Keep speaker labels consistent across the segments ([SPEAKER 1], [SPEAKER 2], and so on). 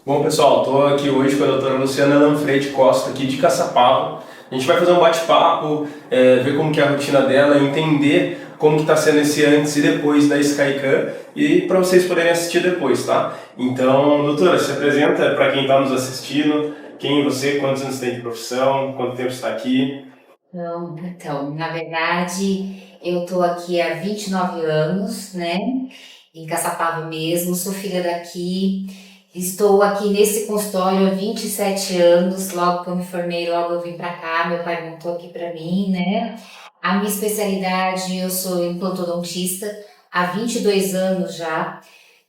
[SPEAKER 1] Bom, pessoal, estou aqui hoje com a doutora Luciana Lanfredi Costa, aqui de Caçapava. A gente vai fazer um bate-papo, ver como que é a rotina dela, entender como que está sendo esse antes e depois da Skycan e para vocês poderem assistir depois, tá? Então, doutora, se apresenta para quem está nos assistindo, quem é você, quantos anos tem de profissão, quanto tempo está aqui?
[SPEAKER 2] Então, na verdade, eu estou aqui há 29 anos, né? Em Caçapava mesmo, sou filha daqui. Estou aqui nesse consultório há 27 anos, logo que eu me formei, logo eu vim para cá, meu pai montou aqui para mim, né? A minha especialidade, eu sou implantodontista há 22 anos já,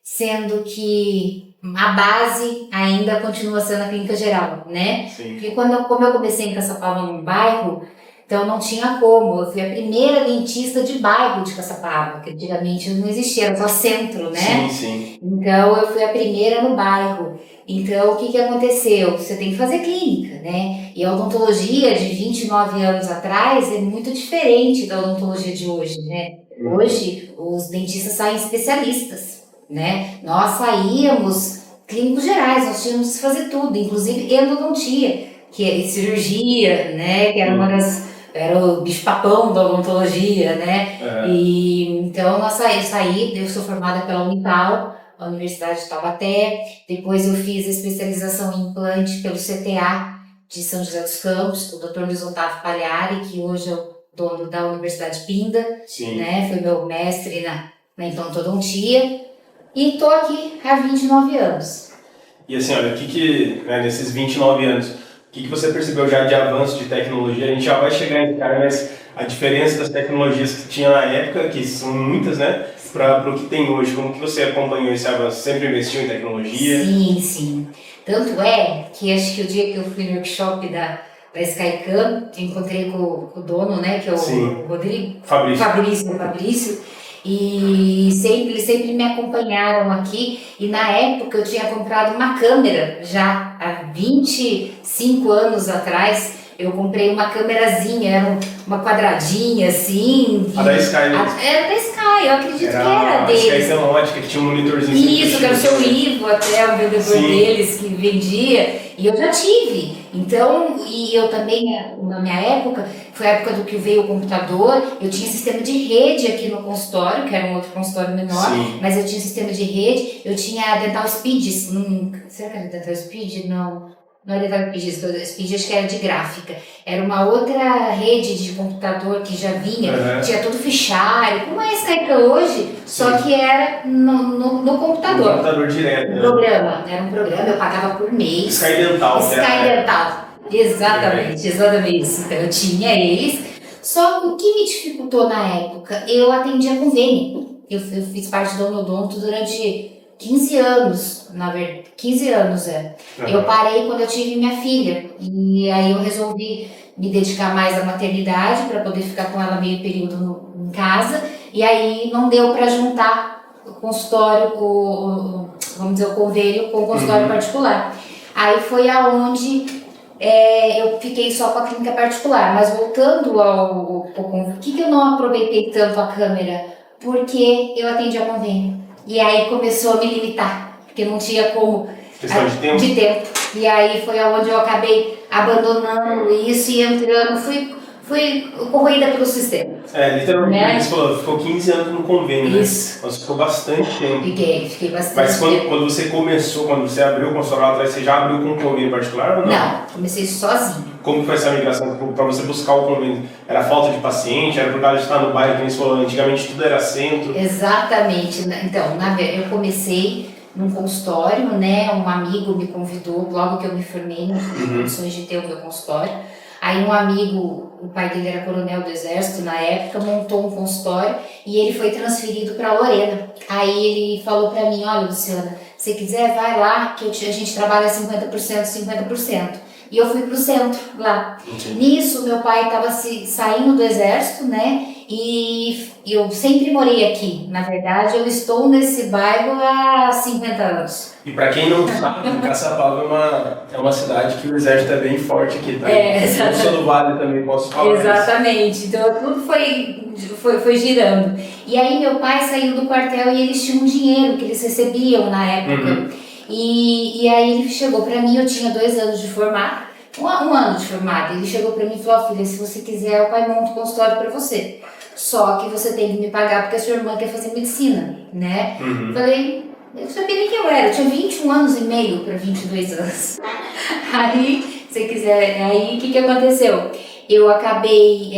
[SPEAKER 2] sendo que a base ainda continua sendo a clínica geral, né?
[SPEAKER 1] Sim.
[SPEAKER 2] Porque como eu comecei em Caçapava num bairro, então não tinha como. Eu fui a primeira dentista de bairro de Caçapava, que antigamente não existia, era só centro, né?
[SPEAKER 1] Sim, sim.
[SPEAKER 2] Então eu fui a primeira no bairro. Então o que aconteceu? Você tem que fazer clínica, né? E a odontologia de 29 anos atrás é muito diferente da odontologia de hoje, né? Hoje os dentistas saem especialistas, né? Nós saíamos clínicos gerais, nós tínhamos que fazer tudo, inclusive endodontia, que é cirurgia, né? Que era uma das... Era o bicho-papão da odontologia, né? E então eu saí, eu sou formada pela Unipal, a Universidade de Taubaté. Depois eu fiz a especialização em implante pelo CTA de São José dos Campos, o Dr. Luiz Otávio Pagliari, que hoje é o dono da Universidade Pinda, né? Foi meu mestre na implantodontia. E estou aqui há 29 anos.
[SPEAKER 1] E assim, olha, nesses 29 anos, o que você percebeu já de avanço de tecnologia? A gente já vai chegar em cara, mas a diferença das tecnologias que tinha na época, que são muitas, né, para o que tem hoje, como que você acompanhou esse avanço? Sempre investiu em tecnologia?
[SPEAKER 2] Sim. Tanto é que acho que o dia que eu fui no workshop da Skycan, encontrei com o dono, né, que é o Rodrigo. Fabrício. E eles sempre me acompanharam aqui, e na época eu tinha comprado uma câmera, já há 25 anos atrás, eu comprei uma câmerazinha, era uma quadradinha assim.
[SPEAKER 1] A da Sky mesmo?
[SPEAKER 2] Era da Sky, eu acredito que era deles.
[SPEAKER 1] A Sky Tecnológica, que tinha um monitorzinho.
[SPEAKER 2] Isso, que era o seu Ivo, até o vendedor deles que vendia, e eu já tive. Então, e eu também, na minha época, foi a época do que veio o computador, eu tinha sistema de rede aqui no consultório, que era um outro consultório menor, mas eu tinha sistema de rede, eu tinha Dental Speeds, será que era Dental Speed? Não era Dental Speed, acho que era de gráfica. Era uma outra rede de computador que já vinha, tinha todo fichário, como é a Skycan hoje, só que era no computador.
[SPEAKER 1] No computador direto, né?
[SPEAKER 2] Era um programa, eu pagava por mês.
[SPEAKER 1] Sky Dental.
[SPEAKER 2] Exatamente isso. Então eu tinha eles, só que o que me dificultou na época, eu atendia convênio. Eu fiz parte do Onodonto durante 15 anos, na verdade, 15 anos Eu parei quando eu tive minha filha, e aí eu resolvi me dedicar mais à maternidade para poder ficar com ela meio período em casa, e aí não deu para juntar o consultório, vamos dizer, o convênio com o consultório particular. Aí foi aonde eu fiquei só com a clínica particular, mas voltando ao por que eu não aproveitei tanto a câmera? Porque eu atendi a convênio. E aí começou a me limitar, porque não tinha como.
[SPEAKER 1] Questão de tempo.
[SPEAKER 2] E aí foi aonde eu acabei abandonando isso e entrando, fui corroída pelo sistema.
[SPEAKER 1] Literalmente, você falou, ficou 15 anos no convênio,
[SPEAKER 2] Isso.
[SPEAKER 1] Né? Mas ficou bastante tempo.
[SPEAKER 2] Fiquei bastante
[SPEAKER 1] Mas
[SPEAKER 2] tempo.
[SPEAKER 1] quando você começou, quando você abriu o consultório lá atrás, você já abriu com um convênio particular ou não?
[SPEAKER 2] Não, comecei sozinha.
[SPEAKER 1] Como foi essa migração para você buscar o convênio? Era falta de paciente? Era por causa de estar no bairro, como você falou, antigamente tudo era centro?
[SPEAKER 2] Exatamente. Então, eu comecei num consultório, né? Um amigo me convidou, logo que eu me formei, nas condições de ter o meu consultório. Aí um amigo, o pai dele era coronel do exército na época, montou um consultório e ele foi transferido para Lorena. Aí ele falou para mim, olha Luciana, se quiser vai lá que a gente trabalha 50%. E eu fui pro centro lá. Nisso, meu pai estava saindo do exército, né? E eu sempre morei aqui. Na verdade, eu estou nesse bairro há 50 anos.
[SPEAKER 1] E para quem não sabe, Caçapava é uma cidade que o exército é bem forte aqui, tá? Eu sou do Vale também, posso falar.
[SPEAKER 2] Exatamente. Então, tudo foi girando. E aí, meu pai saiu do quartel e eles tinham dinheiro que eles recebiam na época. E aí ele chegou pra mim, eu tinha 2 anos de formado, um ano de formado. Ele chegou pra mim e falou: filha, se você quiser, o pai monta um consultório pra você. Só que você tem que me pagar porque a sua irmã quer fazer medicina, né? Falei, eu não sabia nem quem eu era, eu tinha 21 anos e meio para 22 anos. Aí, se quiser, aí o que aconteceu? Eu acabei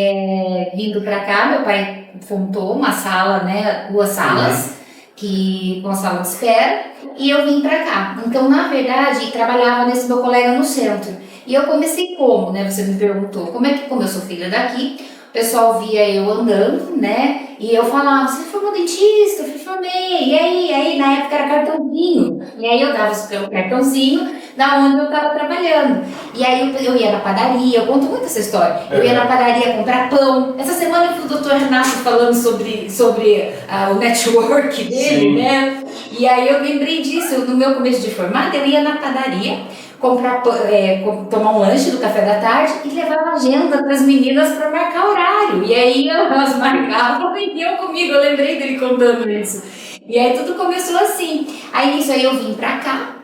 [SPEAKER 2] vindo pra cá, meu pai montou uma sala, né, 2 salas, com uma sala de espera, e eu vim pra cá. Então, na verdade, trabalhava nesse meu colega no centro. E eu comecei como, né, você me perguntou, como eu sou filha daqui, o pessoal via eu andando, né, e eu falava: você formou dentista? Eu formei. E aí, na época era cartãozinho. E aí eu dava o cartãozinho da onde eu estava trabalhando. E aí eu ia na padaria, eu conto muito essa história. Eu ia na padaria comprar pão. Essa semana eu fui o Dr. Renato falando sobre o network dele, né? E aí eu lembrei disso. No meu começo de formada, eu ia na padaria comprar, tomar um lanche do café da tarde e levar a agenda para as meninas para marcar horário. E aí elas marcavam e iam comigo. Eu lembrei dele contando isso. E aí tudo começou assim. Aí nisso aí eu vim para cá,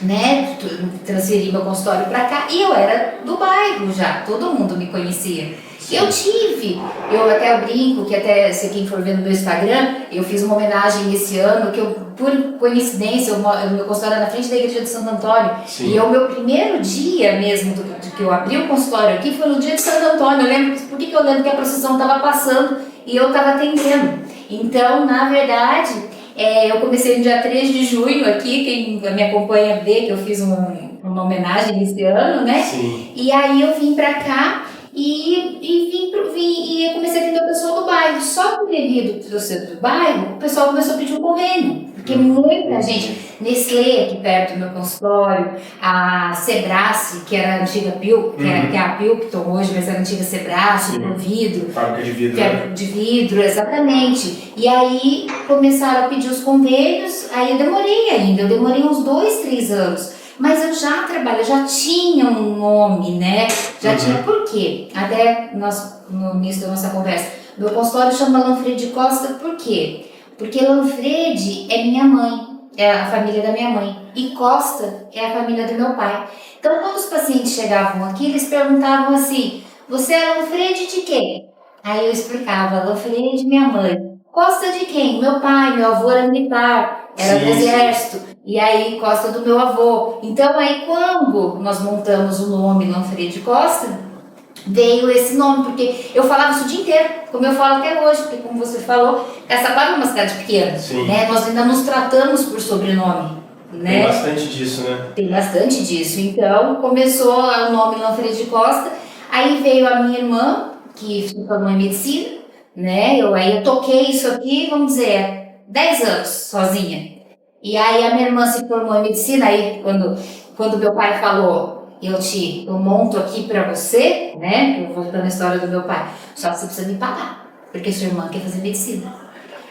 [SPEAKER 2] né, transferi meu consultório pra cá e eu era do bairro já, todo mundo me conhecia. Eu até brinco que até se quem for ver no meu Instagram, eu fiz uma homenagem esse ano que eu, por coincidência, o meu consultório era na frente da igreja de Santo Antônio. Sim. E o meu primeiro dia mesmo de que eu abri o consultório aqui foi no dia de Santo Antônio. Eu lembro, por que eu lembro que a procissão estava passando e eu estava atendendo. Então, na verdade, eu comecei no dia 3 de junho aqui, quem me acompanha vê que eu fiz uma homenagem esse ano, né? Sim. E aí eu vim pra cá e comecei a atender o pessoal do bairro. Só que devido ao centro do bairro, o pessoal começou a pedir um convênio. Porque muita gente, Nestlé aqui perto do meu consultório, a Sebrace, que era a antiga Pilk, que é a Pilkton hoje, mas era a antiga Sebrace, com vidro.
[SPEAKER 1] Fábrica de vidro.
[SPEAKER 2] Que era de vidro, exatamente. E aí começaram a pedir os convênios, aí eu demorei uns 2, 3 anos. Mas eu já tinha um nome, né? Já tinha, por quê? Até no início da nossa conversa, meu consultório chama Lanfredi Costa, por quê? Porque Lanfredi é minha mãe, é a família da minha mãe, e Costa é a família do meu pai. Então, quando os pacientes chegavam aqui, eles perguntavam assim: você é Lanfredi de quem? Aí eu explicava: Lanfredi, minha mãe. Costa de quem? Meu pai, meu avô era militar, era do exército. E aí, Costa do meu avô. Então, aí quando nós montamos o nome Lanfredi Costa, veio esse nome, porque eu falava isso o dia inteiro, como eu falo até hoje, porque como você falou, Caçapava é uma cidade pequena, né? Nós ainda nos tratamos por sobrenome, né?
[SPEAKER 1] Tem bastante disso, né?
[SPEAKER 2] Tem bastante disso. Então, começou o nome Lanfredi Costa, aí veio a minha irmã, que se formou em medicina, né? Eu toquei isso aqui, vamos dizer, 10 anos sozinha. E aí a minha irmã se formou em medicina, aí quando meu pai falou: eu monto aqui pra você, né? Eu voltando a história do meu pai, só que você precisa me pagar, porque sua irmã quer fazer medicina.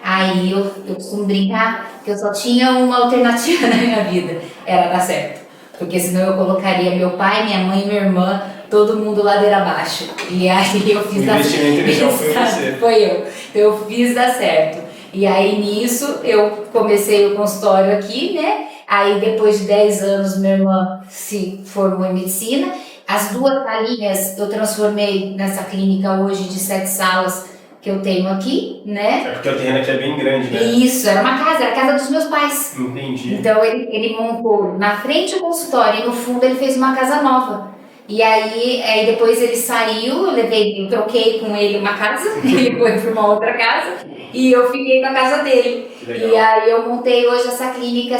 [SPEAKER 2] Aí eu costumo brincar que eu só tinha uma alternativa na minha vida, era dar certo. Porque senão eu colocaria meu pai, minha mãe e minha irmã, todo mundo ladeira abaixo. E aí eu fiz dar certo. O investimento inicial foi você. Foi eu. Eu fiz dar certo. E aí nisso eu comecei o consultório aqui, né? Aí depois de 10 anos minha irmã se formou em medicina. As 2 salinhas eu transformei nessa clínica hoje de 7 salas que eu tenho aqui, né?
[SPEAKER 1] É porque o terreno aqui é bem grande, né?
[SPEAKER 2] Isso, era a casa dos meus pais.
[SPEAKER 1] Entendi.
[SPEAKER 2] Então ele montou na frente o consultório e no fundo ele fez uma casa nova. E aí depois ele saiu, eu troquei com ele uma casa, ele foi para uma outra casa e eu fiquei com a casa dele. E aí eu montei hoje essa clínica,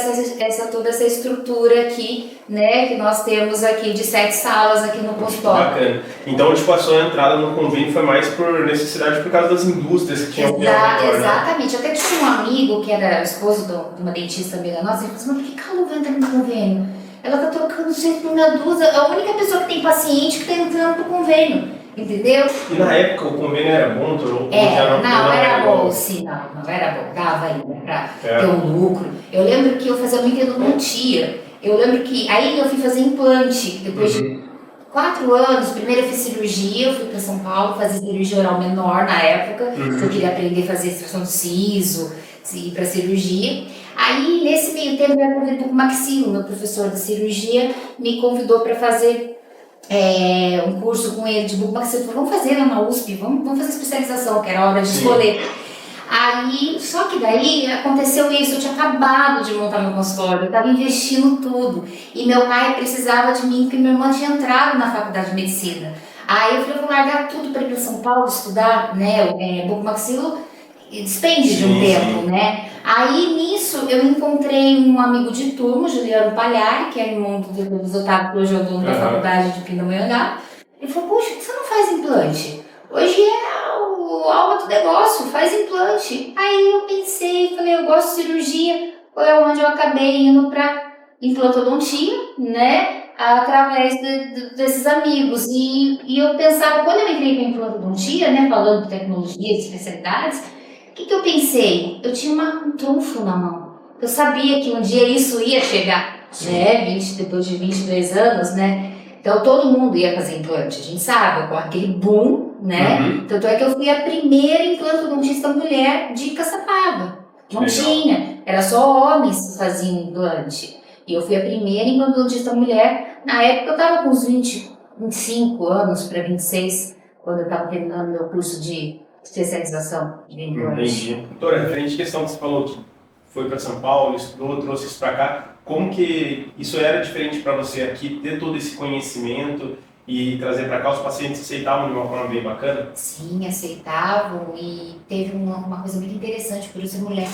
[SPEAKER 2] toda essa estrutura aqui, né, que nós temos aqui de 7 salas aqui no consultório.
[SPEAKER 1] Bacana. Então, tipo, a sua entrada no convênio foi mais por necessidade por causa das indústrias que tinham ao redor,
[SPEAKER 2] exatamente. Até tinha um amigo que era esposo de uma dentista amiga nossa, ele falou assim: mas por que ela não vai entrar no convênio? Ela tá trocando sempre por meia dúzia, é a única pessoa que tem paciente que tá entrando pro convênio, entendeu?
[SPEAKER 1] E na época o convênio era bom?
[SPEAKER 2] Não era bom, sim, não era bom, dava ainda pra ter um lucro. Eu lembro que eu fazia muito e não tinha. Eu lembro que aí eu fui fazer implante, depois de 4 anos, primeiro eu fiz cirurgia, eu fui para São Paulo fazer cirurgia oral menor na época, eu queria aprender a fazer extração de siso, ir para cirurgia. Aí, nesse meio tempo, eu era do bucomaxilo, meu professor de cirurgia me convidou para fazer um curso com ele de bucomaxilo. Falou, vamos fazer lá na USP, vamos fazer especialização, que era a hora de escolher. Aí, só que daí aconteceu isso, eu tinha acabado de montar meu consultório, eu estava investindo tudo. E meu pai precisava de mim, porque minha irmã tinha entrado na faculdade de medicina. Aí eu falei, eu vou largar tudo para ir para São Paulo estudar, né, bucomaxilo despende de um tempo, né? Aí nisso eu encontrei um amigo de turma, Juliano Palhari, que é irmão do Otávio, que hoje é o dono da faculdade de Pindamonhangaba. Ele falou, poxa, por que você não faz implante? Hoje é a alma do negócio, faz implante. Aí eu pensei, falei, eu gosto de cirurgia, foi onde eu acabei indo para implantodontia, né? Através desses amigos. E eu pensava, quando eu entrei para implantodontia, né, falando de tecnologia, de especialidades, o que eu pensei? Eu tinha um trunfo na mão. Eu sabia que um dia isso ia chegar, né? Depois de 22 anos, né? Então todo mundo ia fazer implante, a gente sabe, com aquele boom, né? Tanto é que eu fui a primeira implantodontista mulher de Caçapava. Não tinha, era só homens que faziam implante. E eu fui a primeira implantodontista mulher. Na época eu estava com uns 25 anos para 26, quando eu estava terminando meu curso de especialização de implante.
[SPEAKER 1] Entendi. Doutora, referente à questão que você falou que foi para São Paulo, estudou, trouxe isso para cá, como que isso era diferente para você aqui, ter todo esse conhecimento e trazer para cá? Os pacientes aceitavam de uma forma bem bacana?
[SPEAKER 2] Sim, aceitavam, e teve uma coisa muito interessante por eu ser mulher.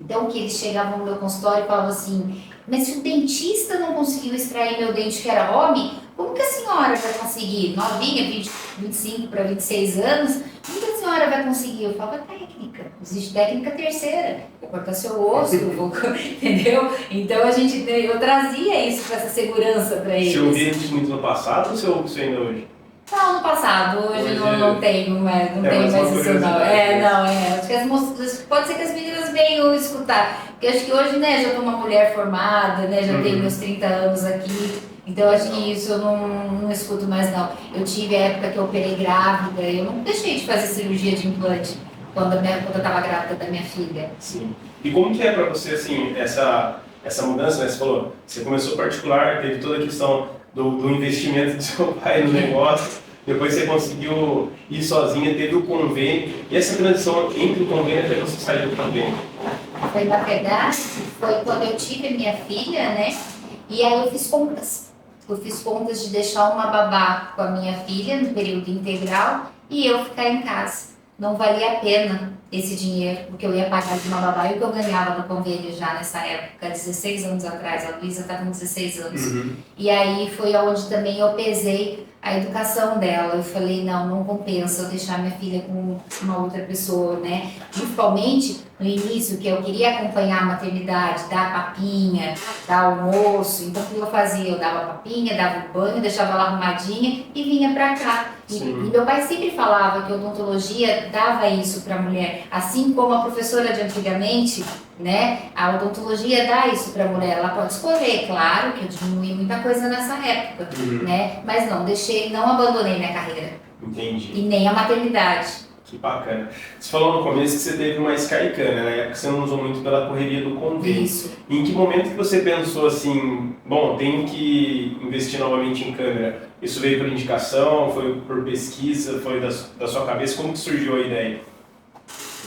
[SPEAKER 2] Então, que eles chegavam no meu consultório e falavam assim, mas se o dentista não conseguiu extrair meu dente que era homem, como que a senhora vai conseguir? Novinha, 25 para 26 anos, como que a senhora vai conseguir? Eu falava, técnica, existe técnica terceira, vou cortar seu osso, entendeu? Então eu trazia isso para essa segurança para eles.
[SPEAKER 1] Você ouvia isso muito no passado ou você ouve isso ainda hoje?
[SPEAKER 2] Não, no passado, hoje não tenho mais, não tenho mais isso não. Acho que as moças, pode ser que as meninas venham escutar, porque acho que hoje, né, já tô uma mulher formada, né, já tenho meus 30 anos aqui, então acho que isso eu não escuto mais não. Eu tive a época que eu operei grávida, eu não deixei de fazer cirurgia de implante quando eu tava grávida da minha filha.
[SPEAKER 1] Sim. E como que é para você, assim, essa mudança, né, você falou, você começou particular, teve toda a questão do investimento do seu pai no negócio, depois você conseguiu ir sozinha, teve o convênio, e essa transição entre o convênio até você sair do convênio?
[SPEAKER 2] Foi, na verdade, foi quando eu tive a minha filha, né, e aí eu fiz contas. Eu fiz contas de deixar uma babá com a minha filha no período integral e eu ficar em casa. Não valia a pena esse dinheiro, porque eu ia pagar de uma babá e o que eu ganhava no convênio já nessa época, 16 anos atrás, a Luísa está com 16 anos. E aí foi onde também eu pesei a educação dela. Eu falei, não compensa eu deixar minha filha com uma outra pessoa, né? Principalmente no início, que eu queria acompanhar a maternidade, dar papinha, dar almoço. Então o que eu fazia? Eu dava papinha, dava o banho, deixava ela arrumadinha e vinha pra cá. E meu pai sempre falava que a odontologia dava isso para a mulher, assim como a professora de antigamente, né? A odontologia dá isso para a mulher. Ela pode escolher, claro, que eu diminui muita coisa nessa época, né? Mas não abandonei minha carreira.
[SPEAKER 1] Entendi.
[SPEAKER 2] E nem a maternidade.
[SPEAKER 1] Que bacana. Você falou no começo que você teve uma Skycam, né? Na época você não usou muito pela correria do convênio.
[SPEAKER 2] Isso.
[SPEAKER 1] Em que momento que você pensou assim, bom, tenho que investir novamente em câmera? Isso veio por indicação, foi por pesquisa, foi da sua cabeça? Como que surgiu a ideia?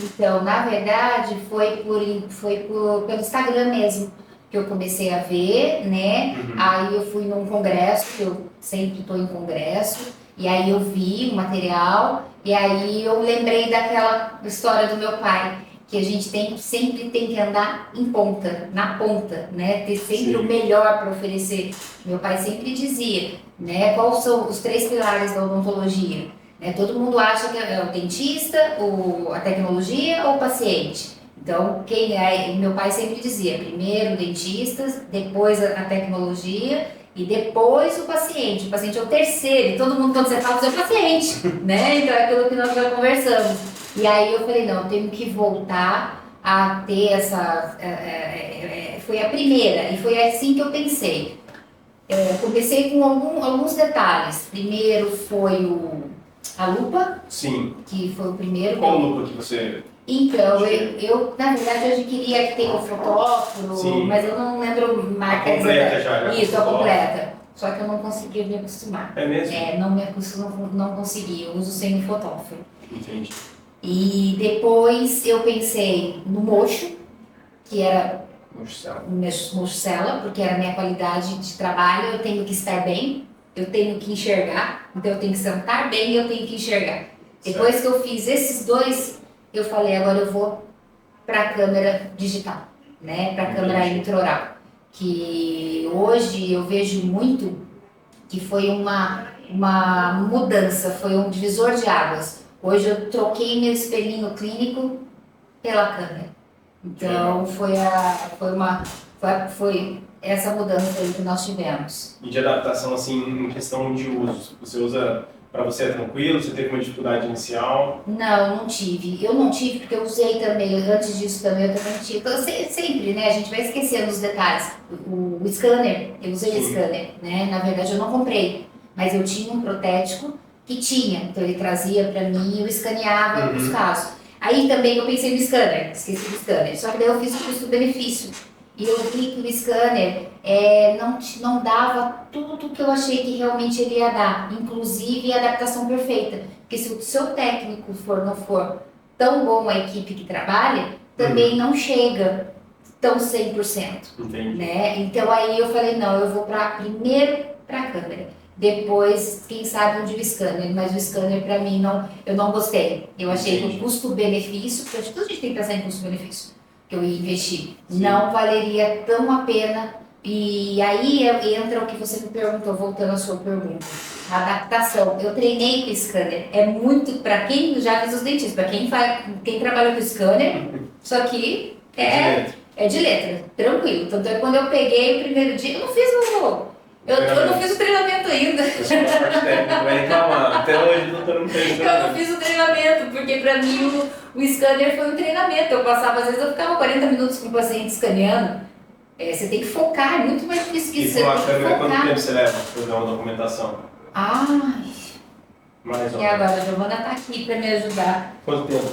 [SPEAKER 2] Então, na verdade, foi pelo Instagram mesmo que eu comecei a ver, né? Aí eu fui num congresso, que eu sempre estou em congresso, e aí eu vi o material, e aí eu lembrei daquela história do meu pai, que a gente sempre tem que andar em ponta, na ponta, né? Ter sempre o melhor para oferecer. Meu pai sempre dizia, né? Quais são os 3 pilares da odontologia? Todo mundo acha que é o dentista, a tecnologia ou o paciente. Então, meu pai sempre dizia, primeiro o dentista, depois a tecnologia e depois o paciente. O paciente é o terceiro, e todo mundo, quando você fala, é o paciente, né? Então é aquilo que nós já conversamos. E aí eu falei, não, eu tenho que voltar a ter essa... foi a primeira, e foi assim que eu pensei. Comecei com alguns detalhes. Primeiro foi a lupa.
[SPEAKER 1] Sim.
[SPEAKER 2] Que foi o primeiro.
[SPEAKER 1] Qual lupa que você...
[SPEAKER 2] Então, na verdade, eu adquiri a que tem o fotóforo,
[SPEAKER 1] Sim.
[SPEAKER 2] mas eu não lembro marca
[SPEAKER 1] A completa
[SPEAKER 2] exata.
[SPEAKER 1] já,
[SPEAKER 2] Isso, a
[SPEAKER 1] fotóforo.
[SPEAKER 2] completa. Só que eu não consegui me acostumar.
[SPEAKER 1] É mesmo?
[SPEAKER 2] Não me acostumo, não consegui. Eu uso sem o fotóforo.
[SPEAKER 1] Entendi.
[SPEAKER 2] E depois eu pensei no mocho, que era
[SPEAKER 1] Marcelo.
[SPEAKER 2] mochela, porque era a minha qualidade de trabalho. Eu tenho que estar bem, eu tenho que enxergar, então eu tenho que sentar bem e eu tenho que enxergar. Depois que eu fiz esses dois, eu falei, agora eu vou para a câmera digital, né? Para a câmera intraoral. Que hoje eu vejo muito que foi uma mudança, foi um divisor de águas. Hoje eu troquei meu espelhinho clínico pela câmera. Então foi essa mudança aí que nós tivemos.
[SPEAKER 1] E de adaptação, assim, em questão de uso? Você usa, para você é tranquilo? Você teve uma dificuldade inicial?
[SPEAKER 2] Não tive. Eu não tive porque eu usei também, antes disso também eu também tive. Então, sempre, né, a gente vai esquecendo os detalhes. O scanner, eu usei o scanner, né, na verdade eu não comprei, mas eu tinha um protético que tinha, então ele trazia para mim e eu escaneava os casos. Aí também eu pensei no scanner, esqueci do scanner, só que daí eu fiz o custo-benefício. E eu vi que o scanner não dava tudo que eu achei que realmente ele ia dar, inclusive a adaptação perfeita. Porque se o seu técnico não for tão bom a equipe que trabalha, também não chega tão 100%.
[SPEAKER 1] Entendi.
[SPEAKER 2] Né? Então aí eu falei, não, eu vou primeiro para a câmera. Depois, quem sabe onde o scanner, mas o scanner para mim eu não gostei. Eu achei que o custo-benefício, porque tudo a gente tem que pensar em custo-benefício, que eu ia investir, não valeria tão a pena. E aí entra o que você me perguntou, voltando à sua pergunta, a adaptação. Eu treinei com o scanner, é muito, para quem já fez os dentistas, para quem trabalha com scanner, isso aqui é de letra, tranquilo. Tanto é que quando eu peguei o primeiro dia, eu não fiz eu não fiz o treinamento ainda.
[SPEAKER 1] Eu sou uma parte técnica, vai reclamar. Até hoje eu não fiz
[SPEAKER 2] Eu não fiz o treinamento, porque para mim o scanner foi um treinamento. Eu passava, às vezes eu ficava 40 minutos com o paciente escaneando. Você tem que focar, é muito mais difícil que isso.
[SPEAKER 1] E com a câmera, quanto tempo você leva para fazer uma documentação?
[SPEAKER 2] Ai.
[SPEAKER 1] Mais ou
[SPEAKER 2] E agora a Giovana está aqui para me ajudar.
[SPEAKER 1] Quanto tempo?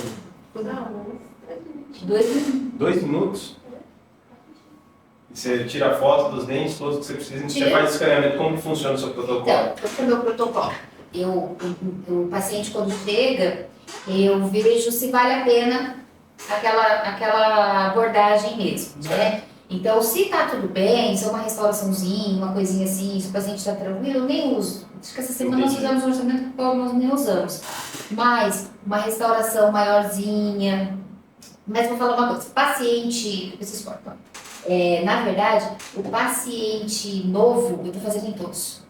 [SPEAKER 2] 2 minutos.
[SPEAKER 1] 2 minutos? Você tira a foto dos dentes, todos que você precisa,
[SPEAKER 2] Tira.
[SPEAKER 1] você faz escaneamento. Como que funciona o seu protocolo?
[SPEAKER 2] Então, qual é o meu protocolo? O paciente quando chega, eu vejo se vale a pena aquela abordagem mesmo, né? Então, se tá tudo bem, se é uma restauraçãozinha, uma coisinha assim, se o paciente está tranquilo, eu nem uso. Acho que essa semana nós fizemos um orçamento que nós nem usamos. Mas, uma restauração maiorzinha. Mas vou falar uma coisa, paciente, vocês cortam. Na verdade, o paciente novo, eu tô fazendo em todos,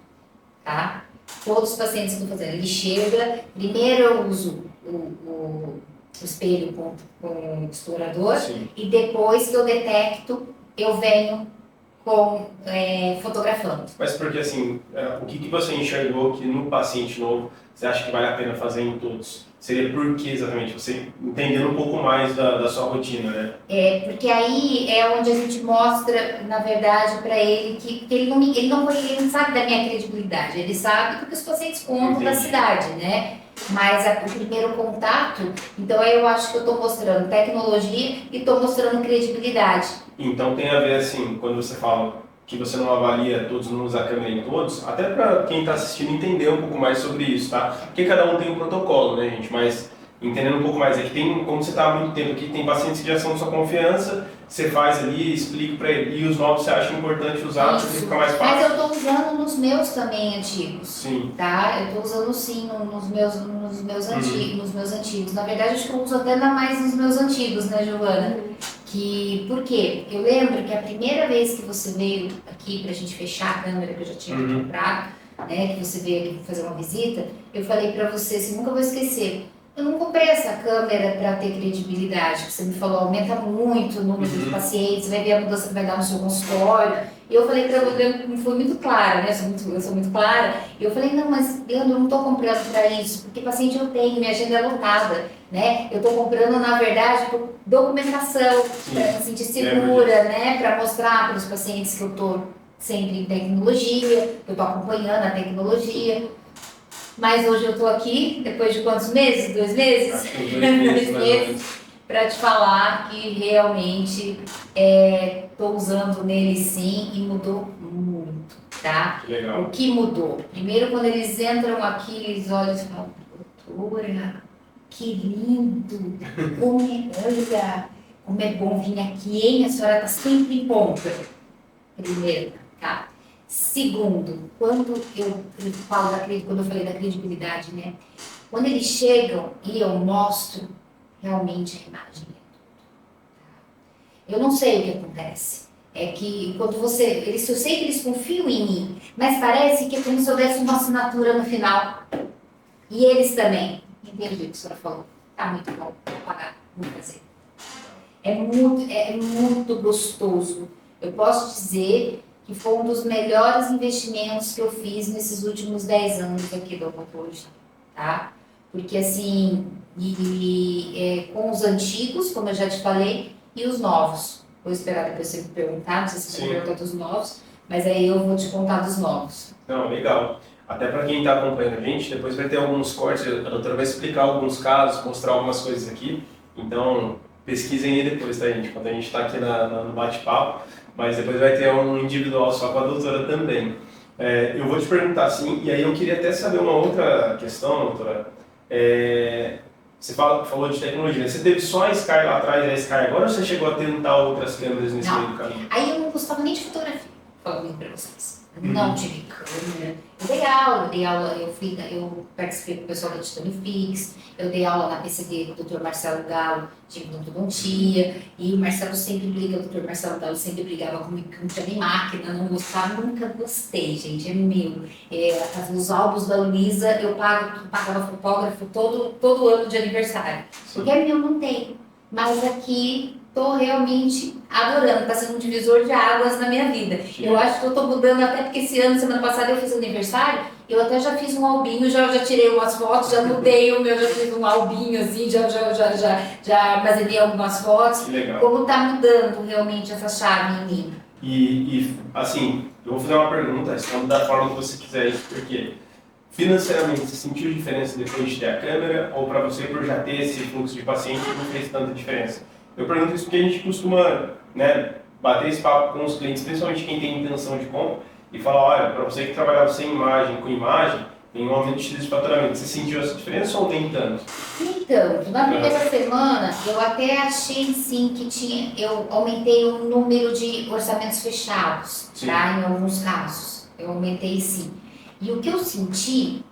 [SPEAKER 2] tá? Todos os pacientes que eu tô fazendo, ele chega, primeiro eu uso o espelho com o explorador.
[SPEAKER 1] Sim.
[SPEAKER 2] E depois que eu detecto, eu venho fotografando.
[SPEAKER 1] Mas porque assim, o que você enxergou que no paciente novo você acha que vale a pena fazer em todos? Seria por que exatamente? Você entendendo um pouco mais da sua rotina, né?
[SPEAKER 2] Porque aí é onde a gente mostra, na verdade, para ele que ele não sabe da minha credibilidade, ele sabe do que os pacientes contam da cidade, né? Mas o primeiro contato, então aí eu acho que eu estou mostrando tecnologia e estou mostrando credibilidade.
[SPEAKER 1] Então tem a ver assim, quando você fala que você não avalia todos, não usa a câmera em todos, até para quem está assistindo entender um pouco mais sobre isso, tá? Porque cada um tem um protocolo, né, gente? Mas entendendo um pouco mais, é que tem, como você está há muito tempo aqui, tem pacientes que já são de sua confiança, você faz ali, explica para ele, e os novos você acha importante usar, porque fica mais fácil.
[SPEAKER 2] Mas eu estou usando nos meus também antigos.
[SPEAKER 1] Sim.
[SPEAKER 2] Tá? Eu estou usando sim nos meus antigos. Na verdade, acho que eu uso até mais nos meus antigos, né, Giovana? Por quê? Eu lembro que a primeira vez que você veio aqui pra gente fechar a câmera que eu já tinha comprado, né, que você veio aqui fazer uma visita, eu falei pra você, assim, nunca vou esquecer, eu não comprei essa câmera para ter credibilidade. Você me falou, aumenta muito o número de pacientes, vai ver a mudança que vai dar no seu consultório. E eu falei para você, fui muito clara, né? Eu sou muito clara. E eu falei, não, mas Leandro, eu não estou comprando para isso, porque paciente eu tenho, minha agenda é lotada, né? Eu estou comprando, na verdade, por documentação, para me sentir segura, né? Para mostrar para os pacientes que eu estou sempre em tecnologia, que eu estou acompanhando a tecnologia. Mas hoje eu estou aqui, depois de quantos meses? 2 meses?
[SPEAKER 1] Acho que 2 meses,
[SPEAKER 2] 2 meses. para te falar que realmente estou usando nele sim e mudou muito, tá?
[SPEAKER 1] Que legal.
[SPEAKER 2] O que mudou? Primeiro, quando eles entram aqui, eles olham e falam, doutora, que lindo! Olha, como é bom vir aqui, hein? A senhora está sempre em ponta. Primeiro, tá? Segundo, quando eu falo quando eu falei da credibilidade, né? Quando eles chegam e eu mostro realmente a imagem. Eu não sei o que acontece. É que quando eu sei que eles confiam em mim, mas parece que é como se eu desse uma assinatura no final. E eles também. Entendi o que a senhora falou. Tá muito bom, vou pagar, vou fazer. É muito gostoso. Eu posso dizer que foi um dos melhores investimentos que eu fiz nesses últimos 10 anos aqui da odontologia, tá? Porque assim, com os antigos, como eu já te falei, e os novos. Vou esperar depois você me perguntar, não sei se você perguntou dos novos, mas aí eu vou te contar dos novos.
[SPEAKER 1] Não, legal. Até para quem está acompanhando a gente, depois vai ter alguns cortes, a doutora vai explicar alguns casos, mostrar algumas coisas aqui, então pesquisem aí depois, tá, gente? Quando a gente está aqui no bate-papo, mas depois vai ter um individual só com a doutora também. Eu vou te perguntar assim, e aí eu queria até saber uma outra questão, doutora. Você falou de tecnologia, você teve só a Sky lá atrás e a Sky agora, ou você chegou a tentar outras câmeras nesse meio do caminho?
[SPEAKER 2] Aí eu não gostava nem de fotografia, falando para vocês. Não tive câmera. Eu dei aula, eu participei com o pessoal da Titânio, eu dei aula na PCD com o Dr. Marcelo Galo, de odontologia, e o Marcelo sempre briga, o Dr. Marcelo Galo sempre brigava comigo que não tinha nem máquina, não gostava, nunca gostei, gente, é meu. Os álbuns da Luísa, eu pagava fotógrafo todo ano de aniversário, porque é meu, não tem. Mas aqui estou realmente adorando, está sendo um divisor de águas na minha vida. Sim. Eu acho que eu estou mudando até porque esse ano, semana passada, eu fiz aniversário, eu até já fiz um albinho, já tirei umas fotos, já mudei o meu, já fiz um albinho assim, já armazenei algumas fotos.
[SPEAKER 1] Legal.
[SPEAKER 2] Como está mudando realmente essa chave em mim.
[SPEAKER 1] E assim, eu vou fazer uma pergunta, responda da forma que você quiser, porque financeiramente você sentiu diferença depois de ter a câmera, ou para você, por já ter esse fluxo de paciente, não fez tanta diferença? Eu pergunto isso porque a gente costuma, né, bater esse papo com os clientes, principalmente quem tem intenção de compra, e falar, olha, para você que trabalhava sem imagem, com imagem, tem um aumento de faturamento. Você sentiu essa diferença ou nem tanto?
[SPEAKER 2] Então, na primeira semana, eu até achei sim que eu aumentei o número de orçamentos fechados, tá? Em alguns casos. Eu aumentei sim. E o que eu senti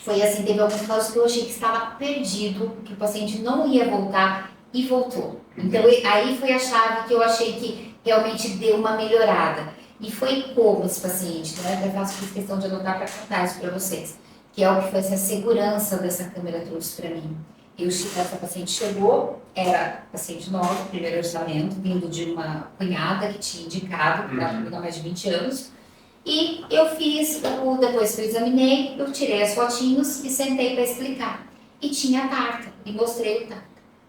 [SPEAKER 2] foi assim, teve alguns casos que eu achei que estava perdido, que o paciente não ia voltar e voltou. Então aí foi a chave que eu achei que realmente deu uma melhorada. E foi como esse paciente, né? Eu faço questão de anotar para contar isso para vocês, que é o que foi essa segurança dessa câmera trouxe para mim. Essa paciente chegou, era paciente nova, primeiro orçamento, vindo de uma cunhada que tinha indicado, para há mais de 20 anos. E eu depois que eu examinei, eu tirei as fotinhos e sentei para explicar. E tinha a tarta, e mostrei o tarta.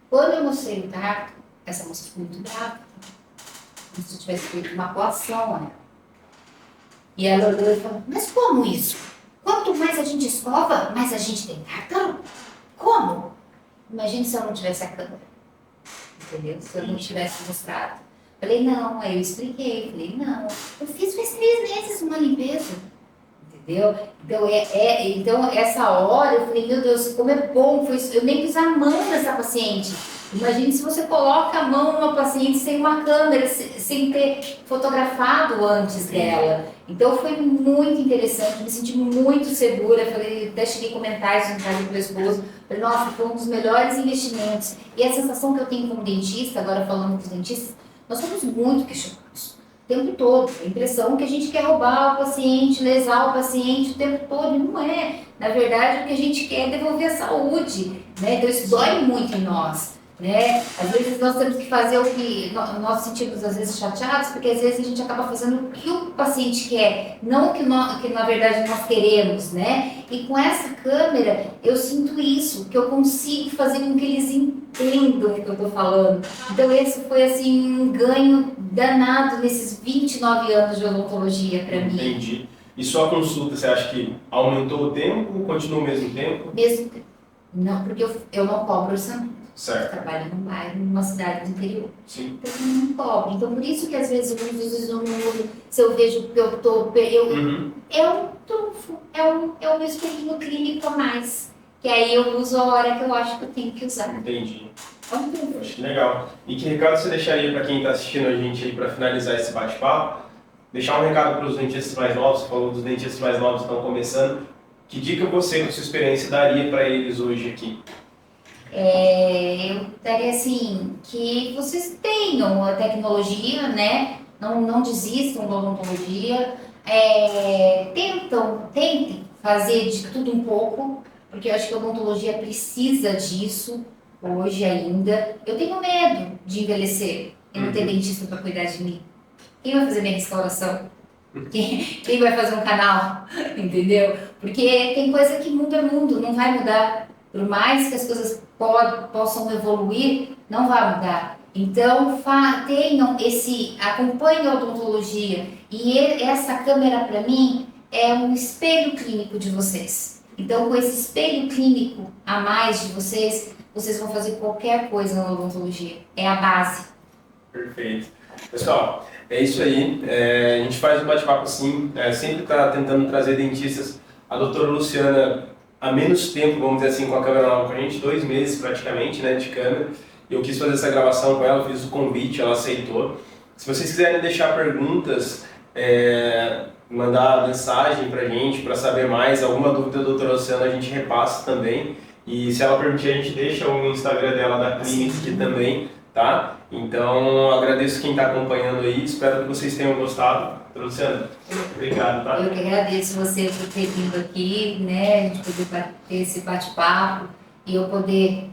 [SPEAKER 2] Quando eu mostrei o tarta, essa moça ficou muito brava, como se eu tivesse feito uma coação, né? E ela olhou e falou, mas como isso? Quanto mais a gente escova, mais a gente tem tártaro? Como? Imagine se eu não tivesse a câmera, entendeu? Se eu não tivesse mostrado. Falei, não, aí eu expliquei, falei, não, eu fiz faz 3 meses uma limpeza, entendeu? Então, essa hora eu falei, meu Deus, como é bom, eu nem pus a mão nessa paciente. Imagine se você coloca a mão numa paciente sem uma câmera, sem ter fotografado antes dela. Então foi muito interessante, me senti muito segura, falei, até cheguei a comentar isso no caso do meu esposo, falei, nossa, foi um dos melhores investimentos. E a sensação que eu tenho como dentista, agora falando com os dentistas, nós somos muito questionados o tempo todo. A impressão que a gente quer roubar o paciente, lesar o paciente o tempo todo, e não é. Na verdade, o que a gente quer é devolver a saúde, né? Então isso dói muito em nós. Né? Às vezes nós temos que fazer o que nós sentimos às vezes chateados, porque às vezes a gente acaba fazendo o que o paciente quer, não o que na verdade nós queremos, né? E com essa câmera eu sinto isso, que eu consigo fazer com que eles entendam o que eu estou falando. Então esse foi assim um ganho danado nesses 29 anos de odontologia para mim.
[SPEAKER 1] Entendi. E sua consulta, você acha que aumentou o tempo ou continua o mesmo tempo?
[SPEAKER 2] Mesmo tempo. Não, porque eu não cobro orçamento.
[SPEAKER 1] Certo.
[SPEAKER 2] Trabalho num bairro, numa cidade do interior.
[SPEAKER 1] Sim.
[SPEAKER 2] Então, não cobre. Então, por isso que às vezes eu uso o número, se eu vejo que eu tô.
[SPEAKER 1] Uhum.
[SPEAKER 2] É um trunfo, é o meu espelhinho clínico a mais. Que aí eu uso a hora que eu acho que eu tenho que usar.
[SPEAKER 1] Entendi.
[SPEAKER 2] É um trunfo.
[SPEAKER 1] Acho que legal. E que recado você deixaria para quem está assistindo a gente aí para finalizar esse bate-papo? Deixar um recado para os dentistas mais novos, você falou dos dentistas mais novos que estão começando. Que dica você, com sua experiência, daria para eles hoje aqui?
[SPEAKER 2] Eu daria assim, que vocês tenham a tecnologia, né? Não desistam da odontologia. Tentem fazer de tudo um pouco, porque eu acho que a odontologia precisa disso hoje ainda. Eu tenho medo de envelhecer e não ter dentista para cuidar de mim. Quem vai fazer minha restauração? Quem vai fazer um canal? Entendeu? Porque tem coisa que muda é mundo, não vai mudar. Por mais que as coisas possam evoluir, não vai mudar. Então, acompanhem a odontologia. E essa câmera, para mim, é um espelho clínico de vocês. Então, com esse espelho clínico a mais de vocês, vocês vão fazer qualquer coisa na odontologia. É a base.
[SPEAKER 1] Perfeito. Pessoal, é isso aí. A gente faz um bate-papo assim, sempre está tentando trazer dentistas. A doutora Luciana, há menos tempo, vamos dizer assim, com a câmera nova com a gente, 2 meses praticamente, né, de câmera. Eu quis fazer essa gravação com ela, fiz o convite, ela aceitou. Se vocês quiserem deixar perguntas, mandar mensagem pra gente, para saber mais, alguma dúvida da doutora Luciana, a gente repassa também. E se ela permitir, a gente deixa o Instagram dela da clínica aqui também, tá? Então, agradeço quem está acompanhando aí, espero que vocês tenham gostado. Luciana, obrigado, tá?
[SPEAKER 2] Eu que agradeço você por ter vindo aqui, né, de poder ter esse bate-papo e eu poder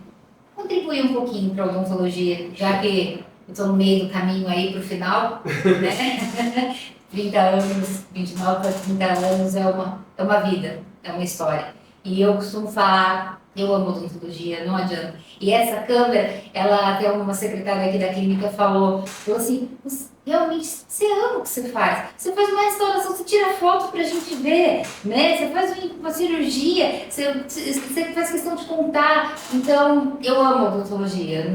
[SPEAKER 2] contribuir um pouquinho para a odontologia, já que eu estou no meio do caminho aí para o final, né? 30 anos, 29 para 30 anos é uma vida, é uma história. E eu costumo falar, eu amo odontologia, não adianta. E essa câmera, ela até uma secretária aqui da clínica falou assim, realmente, você ama o que você faz. Você faz uma restauração, você tira foto pra gente ver, né? Você faz uma cirurgia, você faz questão de contar. Então, eu amo a odontologia.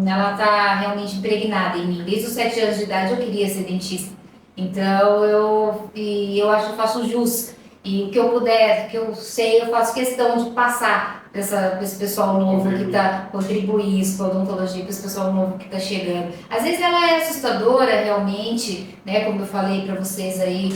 [SPEAKER 2] Ela tá realmente impregnada em mim. Desde os 7 anos de idade eu queria ser dentista. Então, eu acho que eu faço jus. E o que eu puder, o que eu sei, eu faço questão de passar para esse pessoal novo que está contribuindo isso com a odontologia, para esse pessoal novo que está chegando. Às vezes ela é assustadora realmente, né? Como eu falei para vocês aí,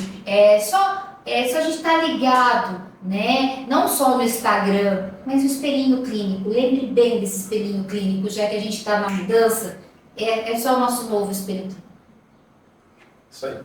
[SPEAKER 2] só a gente estar ligado, né? Não só no Instagram, mas o espelhinho clínico. Lembre bem desse espelhinho clínico, já que a gente está na mudança, é só o nosso novo espelho clínico.
[SPEAKER 1] Isso aí.